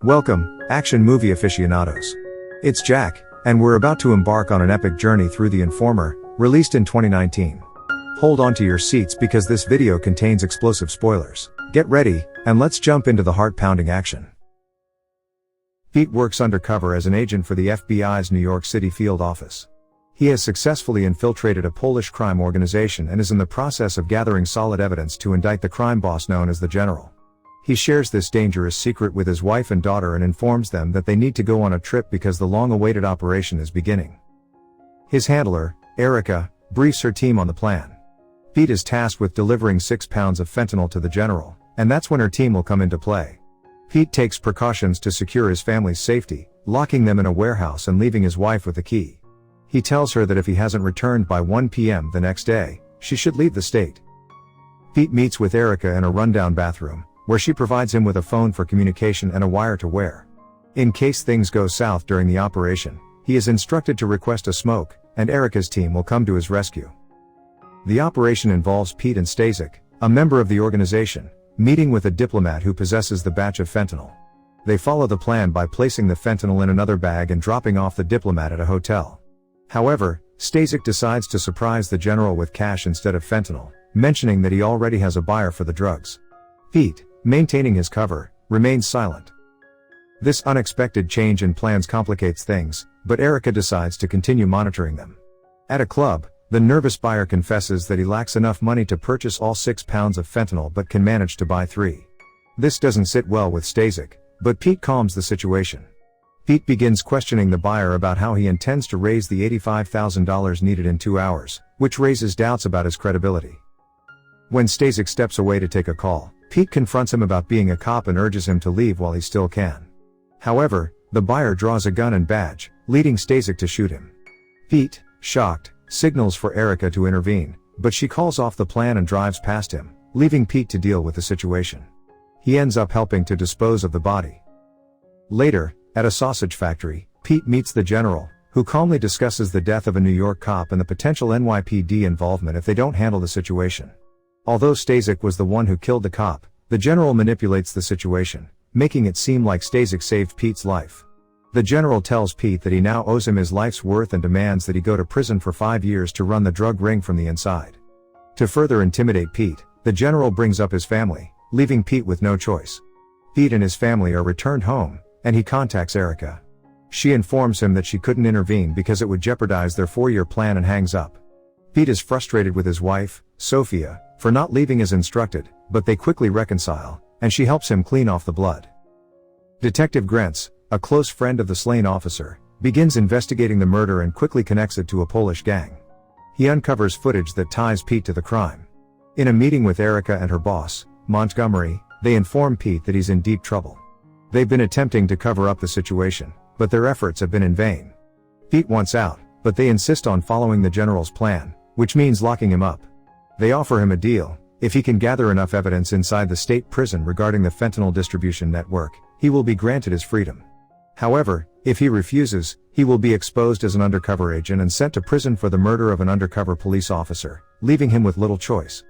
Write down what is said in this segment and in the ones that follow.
Welcome, action movie aficionados. It's Jack, and we're about to embark on an epic journey through The Informer, released in 2019. Hold on to your seats because this video contains explosive spoilers. Get ready, and let's jump into the heart-pounding action. Pete works undercover as an agent for the FBI's New York City field office. He has successfully infiltrated a Polish crime organization and is in the process of gathering solid evidence to indict the crime boss known as the General. He shares this dangerous secret with his wife and daughter and informs them that they need to go on a trip because the long-awaited operation is beginning. His handler, Erica, briefs her team on the plan. Pete is tasked with delivering 6 pounds of fentanyl to the General, and that's when her team will come into play. Pete takes precautions to secure his family's safety, locking them in a warehouse and leaving his wife with the key. He tells her that if he hasn't returned by 1 p.m. the next day, she should leave the state. Pete meets with Erica in a rundown bathroom, where she provides him with a phone for communication and a wire to wear. In case things go south during the operation, he is instructed to request a smoke, and Erica's team will come to his rescue. The operation involves Pete and Stasek, a member of the organization, meeting with a diplomat who possesses the batch of fentanyl. They follow the plan by placing the fentanyl in another bag and dropping off the diplomat at a hotel. However, Stasek decides to surprise the General with cash instead of fentanyl, mentioning that he already has a buyer for the drugs. Pete, maintaining his cover, remains silent. This unexpected change in plans complicates things, but Erica decides to continue monitoring them. At a club, the nervous buyer confesses that he lacks enough money to purchase all 6 pounds of fentanyl but can manage to buy 3. This doesn't sit well with Stasek, but Pete calms the situation. Pete begins questioning the buyer about how he intends to raise the $85,000 needed in 2 hours, which raises doubts about his credibility. When Stasek steps away to take a call, Pete confronts him about being a cop and urges him to leave while he still can. However, the buyer draws a gun and badge, leading Stasek to shoot him. Pete, shocked, signals for Erica to intervene, but she calls off the plan and drives past him, leaving Pete to deal with the situation. He ends up helping to dispose of the body. Later, at a sausage factory, Pete meets the General, who calmly discusses the death of a New York cop and the potential NYPD involvement if they don't handle the situation. Although Stasek was the one who killed the cop, the General manipulates the situation, making it seem like Stasek saved Pete's life. The General tells Pete that he now owes him his life's worth and demands that he go to prison for 5 years to run the drug ring from the inside. To further intimidate Pete, the General brings up his family, leaving Pete with no choice. Pete and his family are returned home, and he contacts Erica. She informs him that she couldn't intervene because it would jeopardize their 4-year plan and hangs up. Pete is frustrated with his wife, Sophia, for not leaving as instructed, but they quickly reconcile, and she helps him clean off the blood. Detective Grentz, a close friend of the slain officer, begins investigating the murder and quickly connects it to a Polish gang. He uncovers footage that ties Pete to the crime. In a meeting with Erica and her boss, Montgomery, they inform Pete that he's in deep trouble. They've been attempting to cover up the situation, but their efforts have been in vain. Pete wants out, but they insist on following the General's plan, which means locking him up. They offer him a deal: if he can gather enough evidence inside the state prison regarding the fentanyl distribution network, he will be granted his freedom. However, if he refuses, he will be exposed as an undercover agent and sent to prison for the murder of an undercover police officer, leaving him with little choice.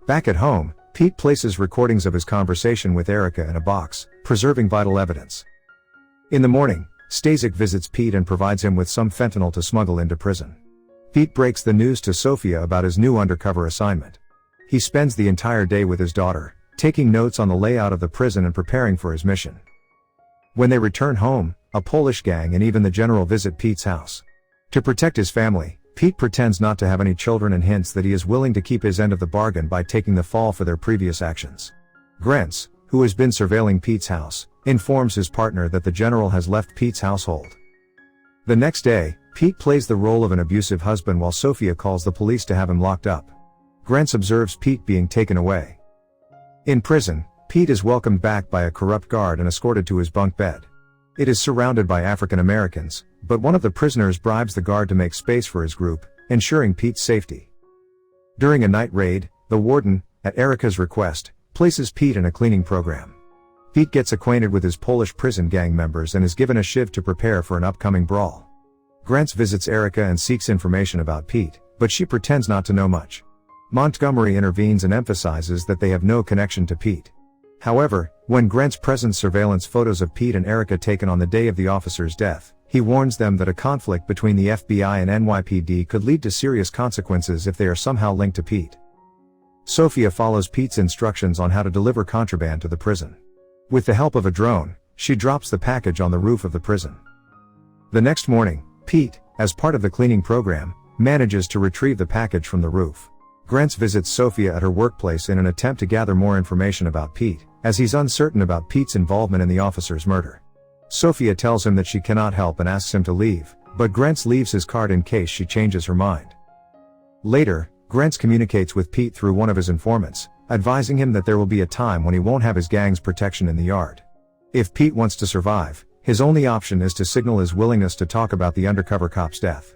Back at home, Pete places recordings of his conversation with Erica in a box, preserving vital evidence. In the morning, Stasek visits Pete and provides him with some fentanyl to smuggle into prison. Pete breaks the news to Sophia about his new undercover assignment. He spends the entire day with his daughter, taking notes on the layout of the prison and preparing for his mission. When they return home, a Polish gang and even the General visit Pete's house. To protect his family, Pete pretends not to have any children and hints that he is willing to keep his end of the bargain by taking the fall for their previous actions. Grentz, who has been surveilling Pete's house, informs his partner that the General has left Pete's household. The next day, Pete plays the role of an abusive husband while Sophia calls the police to have him locked up. Grentz observes Pete being taken away. In prison, Pete is welcomed back by a corrupt guard and escorted to his bunk bed. It is surrounded by African Americans, but one of the prisoners bribes the guard to make space for his group, ensuring Pete's safety. During a night raid, the warden, at Erica's request, places Pete in a cleaning program. Pete gets acquainted with his Polish prison gang members and is given a shiv to prepare for an upcoming brawl. Grentz visits Erica and seeks information about Pete, but she pretends not to know much. Montgomery intervenes and emphasizes that they have no connection to Pete. However, when Grant's presents surveillance photos of Pete and Erica taken on the day of the officer's death, he warns them that a conflict between the FBI and NYPD could lead to serious consequences if they are somehow linked to Pete. Sophia follows Pete's instructions on how to deliver contraband to the prison. With the help of a drone, she drops the package on the roof of the prison. The next morning, Pete, as part of the cleaning program, manages to retrieve the package from the roof. Grant visits Sophia at her workplace in an attempt to gather more information about Pete, as he's uncertain about Pete's involvement in the officer's murder. Sophia tells him that she cannot help and asks him to leave, but Grant leaves his card in case she changes her mind. Later, Grant communicates with Pete through one of his informants, advising him that there will be a time when he won't have his gang's protection in the yard. If Pete wants to survive, his only option is to signal his willingness to talk about the undercover cop's death.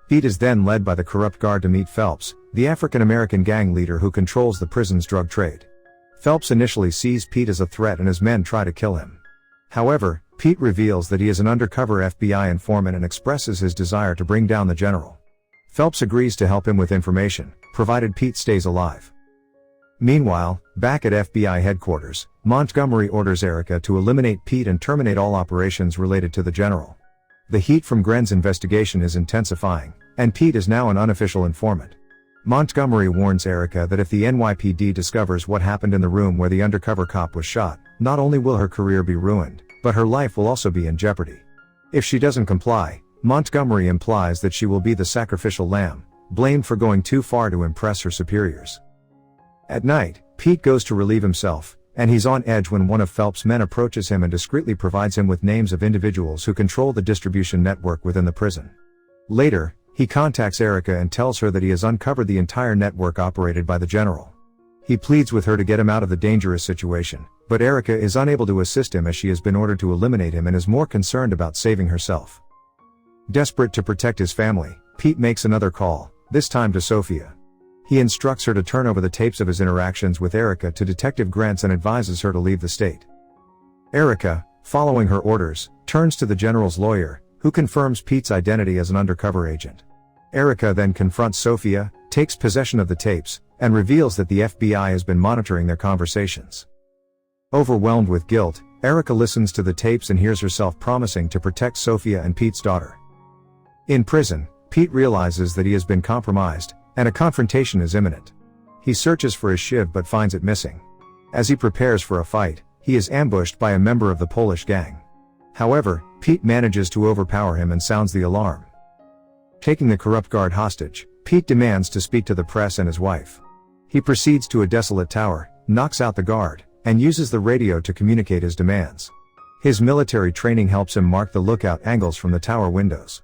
Pete is then led by the corrupt guard to meet Phelps, the African-American gang leader who controls the prison's drug trade. Phelps initially sees Pete as a threat and his men try to kill him. However, Pete reveals that he is an undercover FBI informant and expresses his desire to bring down the general. Phelps agrees to help him with information, provided Pete stays alive. Meanwhile, back at FBI headquarters, Montgomery orders Erica to eliminate Pete and terminate all operations related to the general. The heat from Grant's investigation is intensifying, and Pete is now an unofficial informant. Montgomery warns Erica that if the NYPD discovers what happened in the room where the undercover cop was shot, not only will her career be ruined, but her life will also be in jeopardy. If she doesn't comply, Montgomery implies that she will be the sacrificial lamb, blamed for going too far to impress her superiors. At night, Pete goes to relieve himself, and he's on edge when one of Phelps' men approaches him and discreetly provides him with names of individuals who control the distribution network within the prison. Later, he contacts Erica and tells her that he has uncovered the entire network operated by the general. He pleads with her to get him out of the dangerous situation, but Erica is unable to assist him as she has been ordered to eliminate him and is more concerned about saving herself. Desperate to protect his family, Pete makes another call, this time to Sophia. He instructs her to turn over the tapes of his interactions with Erica to Detective Grant and advises her to leave the state. Erica, following her orders, turns to the general's lawyer, who confirms Pete's identity as an undercover agent. Erica then confronts Sophia, takes possession of the tapes, and reveals that the FBI has been monitoring their conversations. Overwhelmed with guilt, Erica listens to the tapes and hears herself promising to protect Sophia and Pete's daughter. In prison, Pete realizes that he has been compromised, and a confrontation is imminent. He searches for his shiv but finds it missing. As he prepares for a fight, he is ambushed by a member of the Polish gang. However, Pete manages to overpower him and sounds the alarm. Taking the corrupt guard hostage, Pete demands to speak to the press and his wife. He proceeds to a desolate tower, knocks out the guard, and uses the radio to communicate his demands. His military training helps him mark the lookout angles from the tower windows.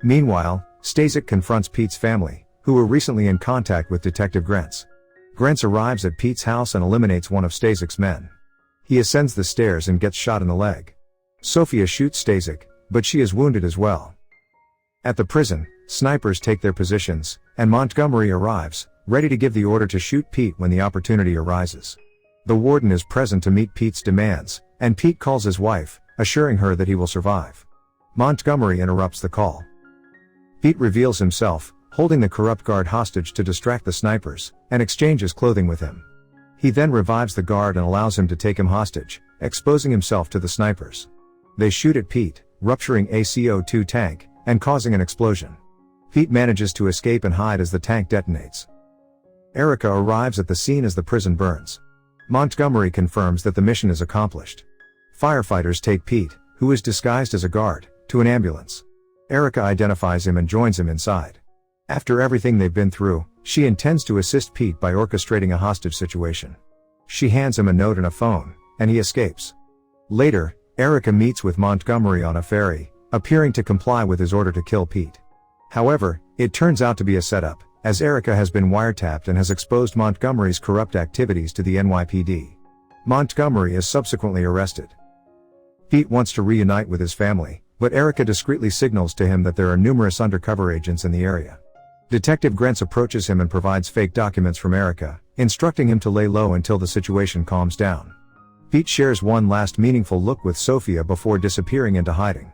Meanwhile, Stasek confronts Pete's family, who were recently in contact with Detective Grant. Grant arrives at Pete's house and eliminates one of Stasek's men. He ascends the stairs and gets shot in the leg. Sophia shoots Stasek, but she is wounded as well. At the prison, snipers take their positions, and Montgomery arrives, ready to give the order to shoot Pete when the opportunity arises. The warden is present to meet Pete's demands, and Pete calls his wife, assuring her that he will survive. Montgomery interrupts the call. Pete reveals himself, holding the corrupt guard hostage to distract the snipers, and exchanges clothing with him. He then revives the guard and allows him to take him hostage, exposing himself to the snipers. They shoot at Pete, rupturing a CO2 tank, and causing an explosion. Pete manages to escape and hide as the tank detonates. Erica arrives at the scene as the prison burns. Montgomery confirms that the mission is accomplished. Firefighters take Pete, who is disguised as a guard, to an ambulance. Erica identifies him and joins him inside. After everything they've been through, she intends to assist Pete by orchestrating a hostage situation. She hands him a note and a phone, and he escapes. Later, Erica meets with Montgomery on a ferry, appearing to comply with his order to kill Pete. However, it turns out to be a setup, as Erica has been wiretapped and has exposed Montgomery's corrupt activities to the NYPD. Montgomery is subsequently arrested. Pete wants to reunite with his family, but Erica discreetly signals to him that there are numerous undercover agents in the area. Detective Grant approaches him and provides fake documents from Erica, instructing him to lay low until the situation calms down. Pete shares one last meaningful look with Sophia before disappearing into hiding.